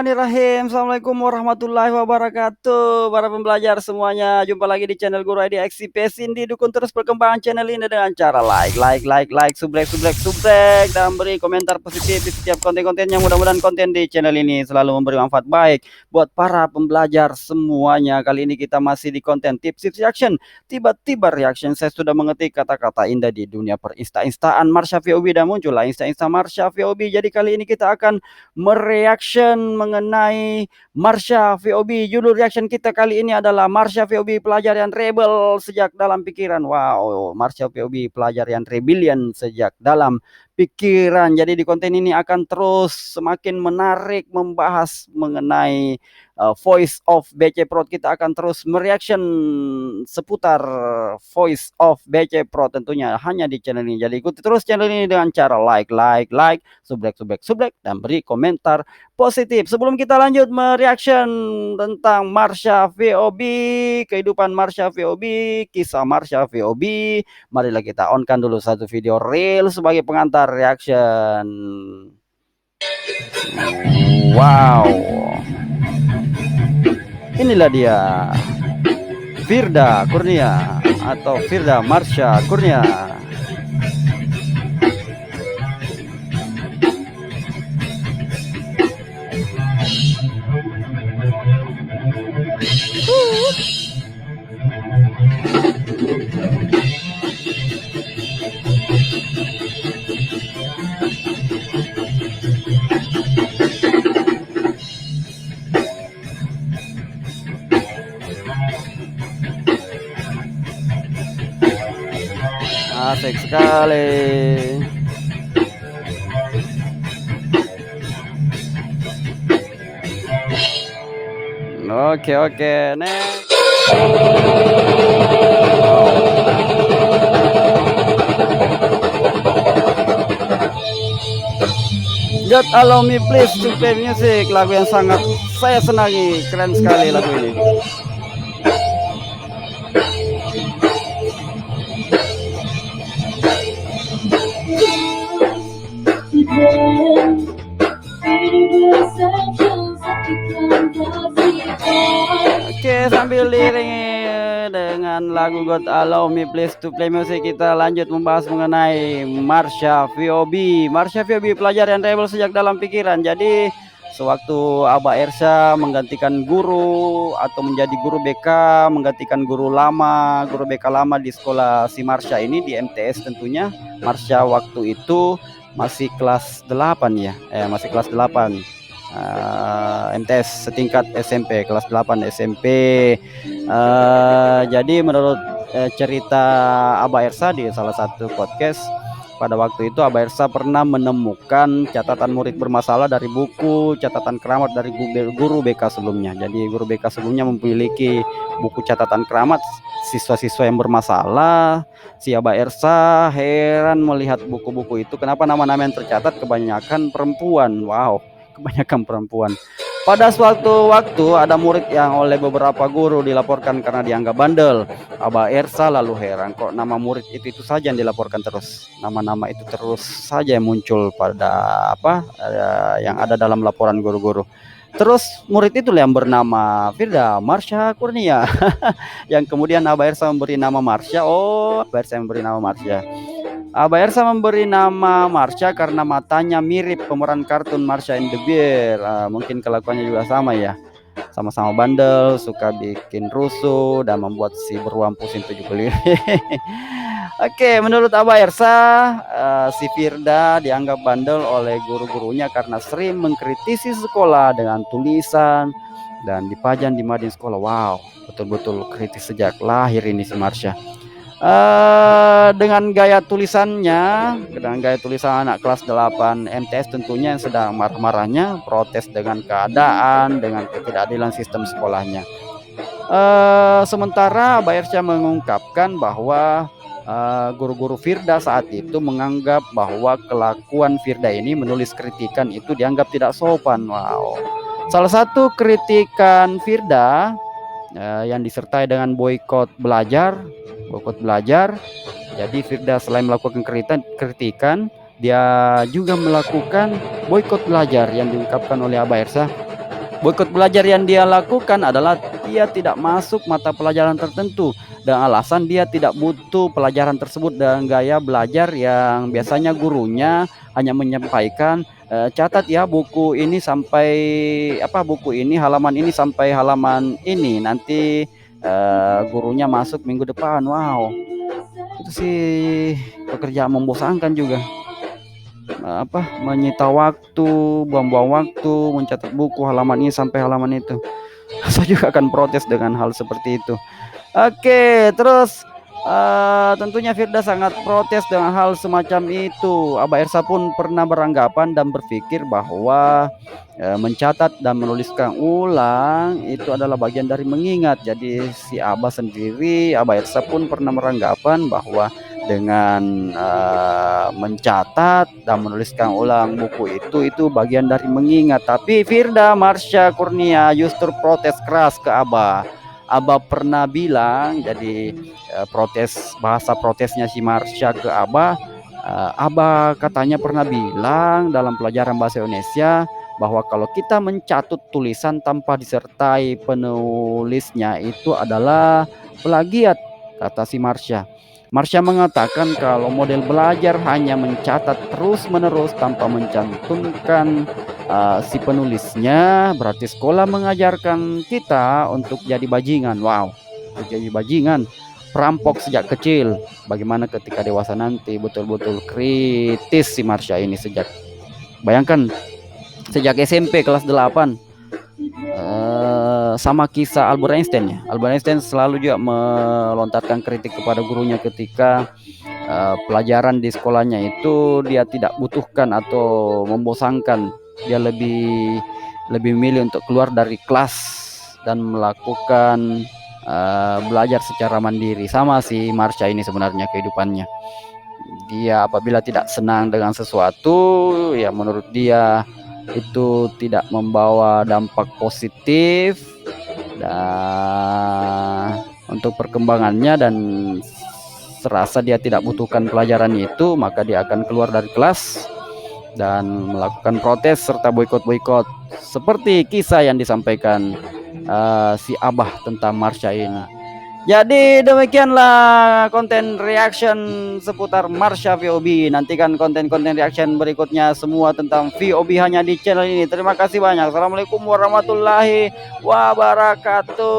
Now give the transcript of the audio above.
Bismillahirrahmanirrahim. Assalamualaikum warahmatullahi wabarakatuh. Para pembelajar semuanya, jumpa lagi di channel Guru ID XIPS ini. Dukung terus perkembangan channel ini dengan cara like, subrek, dan beri komentar positif di setiap konten-kontennya. Mudah-mudahan konten di channel ini selalu memberi manfaat baik buat para pembelajar semuanya. Kali ini kita masih di konten tips reaction. Tiba-tiba reaction saya sudah mengetik kata-kata indah di dunia per instaan Marsha VOB dan muncullah insta Marsha VOB. Jadi kali ini kita akan mereaction mengenai Marsha VOB. Judul reaction kita kali ini adalah Marsha VOB pelajar yang rebel sejak dalam pikiran. Wow, Marsha VOB pelajar yang rebellion sejak dalam pikiran. Jadi di konten ini akan terus semakin menarik membahas mengenai voice of BC Prod. Kita akan terus mereaction seputar voice of BC Prod tentunya hanya di channel ini. Jadi ikuti terus channel ini dengan cara like, subrek, dan beri komentar positif. Sebelum kita lanjut mereaction tentang Marsha VOB, kehidupan Marsha VOB, kisah Marsha VOB, marilah kita onkan dulu satu video reel sebagai pengantar reaction. Wow, inilah dia Firda Kurnia atau Firda Marsha Kurnia. Asik sekali. Oke, next. God Allow Me Please to Play Music, lagu yang sangat saya senangi, keren sekali lagu ini. Oke, sambil diiringi dengan lagu God Allow Me Please to Play Music, kita lanjut membahas mengenai Marsha VOB. Marsha VOB pelajar yang rebel sejak dalam pikiran. Jadi sewaktu Aba Ersa menggantikan guru atau menjadi guru BK, menggantikan guru BK lama di sekolah si Marsha ini di MTS tentunya. Marsha waktu itu masih kelas 8 ya, masih kelas 8. MTS setingkat SMP, kelas 8 SMP. Jadi menurut cerita Aba Ersa di salah satu podcast, pada waktu itu Aba Ersa pernah menemukan catatan murid bermasalah dari buku catatan keramat dari guru BK sebelumnya. Jadi guru BK sebelumnya memiliki buku catatan keramat siswa-siswa yang bermasalah. Si Aba Ersa heran melihat buku-buku itu, kenapa nama-nama yang tercatat kebanyakan perempuan. Wow, kebanyakan perempuan. Pada suatu waktu ada murid yang oleh beberapa guru dilaporkan karena dianggap bandel. Aba Ersa lalu heran, kok nama murid itu saja yang dilaporkan terus. Nama-nama itu terus saja yang muncul pada yang ada dalam laporan guru-guru. Terus murid itu yang bernama Firda Marsha Kurnia yang kemudian Aba Ersa memberi nama Marsha. Aba Ersa memberi nama Marsha. Aba Ersa memberi nama Marsha karena matanya mirip pemeran kartun Marsha and the Bear. Mungkin kelakuannya juga sama ya. Sama-sama bandel, suka bikin rusuh dan membuat si beruang pusing 7 keliling. Oke, menurut Aba Ersa, si Firda dianggap bandel oleh guru-gurunya karena sering mengkritisi sekolah dengan tulisan dan dipajang di mading sekolah. Wow, betul-betul kritis sejak lahir ini si Marsha. Dengan gaya tulisan anak kelas 8 MTS tentunya yang sedang marah-marahnya protes dengan keadaan, dengan ketidakadilan sistem sekolahnya. Sementara Aba Ersa mengungkapkan bahwa guru-guru Firda saat itu menganggap bahwa kelakuan Firda ini menulis kritikan itu dianggap tidak sopan. Wow. Salah satu kritikan Firda yang disertai dengan boikot belajar. Jadi Firda selain melakukan kritikan, dia juga melakukan boikot belajar yang diungkapkan oleh Aba Ersa. Boikot belajar yang dia lakukan adalah dia tidak masuk mata pelajaran tertentu dengan alasan dia tidak butuh pelajaran tersebut, dan gaya belajar yang biasanya gurunya hanya menyampaikan, catat ya buku ini sampai buku ini halaman ini sampai halaman ini, nanti gurunya masuk minggu depan. Wow, itu sih pekerjaan membosankan juga. Menyita waktu, buang-buang waktu, mencatat buku halaman ini sampai halaman itu. Saya juga akan protes dengan hal seperti itu. Oke, terus tentunya Firda sangat protes dengan hal semacam itu. Abah Ersa pun pernah beranggapan dan berpikir bahwa mencatat dan menuliskan ulang itu adalah bagian dari mengingat. Jadi si Abah sendiri, Abah Ersa pun pernah beranggapan bahwa dengan mencatat dan menuliskan ulang buku itu bagian dari mengingat. Tapi Firda Marsha Kurnia justru protes keras ke Abah. Abah pernah bilang, jadi bahasa protesnya si Marsha ke Abah, Abah katanya pernah bilang dalam pelajaran bahasa Indonesia bahwa kalau kita mencatut tulisan tanpa disertai penulisnya itu adalah plagiat, kata si Marsha. Marsha mengatakan kalau model belajar hanya mencatat terus-menerus tanpa mencantumkan si penulisnya, berarti sekolah mengajarkan kita untuk jadi bajingan. Wow, untuk jadi bajingan, perampok sejak kecil. Bagaimana ketika dewasa nanti? Betul-betul kritis si Marsha ini bayangkan sejak SMP kelas 8. Sama kisah Albert Einstein ya. Albert Einstein selalu juga melontarkan kritik kepada gurunya ketika pelajaran di sekolahnya itu dia tidak butuhkan atau membosankan. Dia lebih memilih untuk keluar dari kelas dan melakukan belajar secara mandiri. Sama si Marsha ini sebenarnya kehidupannya. Dia apabila tidak senang dengan sesuatu, ya menurut dia itu tidak membawa dampak positif dan untuk perkembangannya, dan serasa dia tidak butuhkan pelajaran itu, maka dia akan keluar dari kelas dan melakukan protes serta boikot seperti kisah yang disampaikan si Abah tentang Marsha ini. Jadi demikianlah konten reaction seputar Marsha VOB. Nantikan konten-konten reaction berikutnya semua tentang VOB hanya di channel ini. Terima kasih banyak. Assalamualaikum warahmatullahi wabarakatuh.